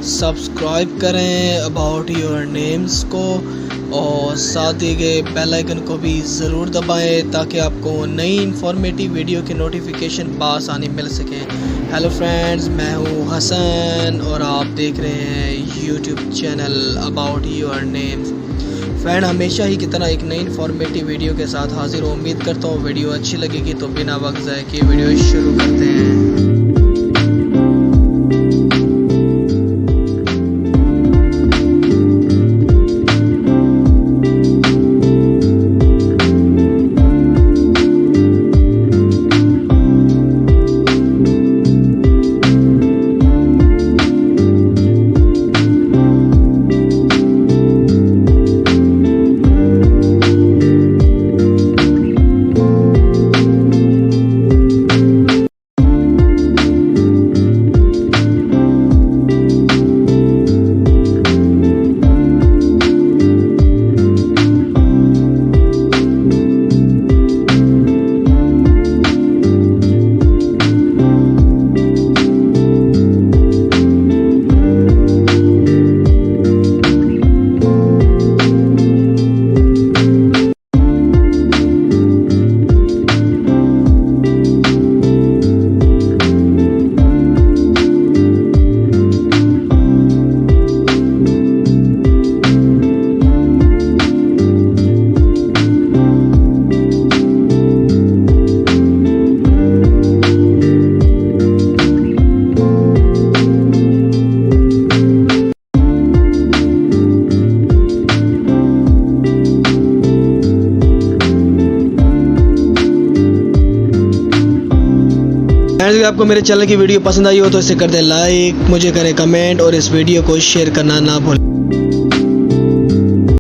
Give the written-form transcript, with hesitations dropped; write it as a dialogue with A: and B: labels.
A: Subscribe करें about your names को और साथ ही के बेल आइकन को भी ज़रूर दबाएं ताकि आपको नई इन्फॉर्मेटिव वीडियो की नोटिफिकेशन बआसानी मिल सके। हेलो फ्रेंड्स, मैं हूँ हसन और आप देख रहे हैं YouTube channel about your names. Friend, हमेशा ही की तरह एक नई इन्फॉर्मेटिव वीडियो के साथ हाजिर हूँ। उम्मीद करता हूँ वीडियो अच्छी लगेगी, तो बिना वक्त ज़ाय किए वीडियो शुरू करते हैं। अगर आपको मेरे चैनल की वीडियो पसंद आई हो तो इसे कर दें लाइक, मुझे करें कमेंट और इस वीडियो को शेयर करना ना भूलें।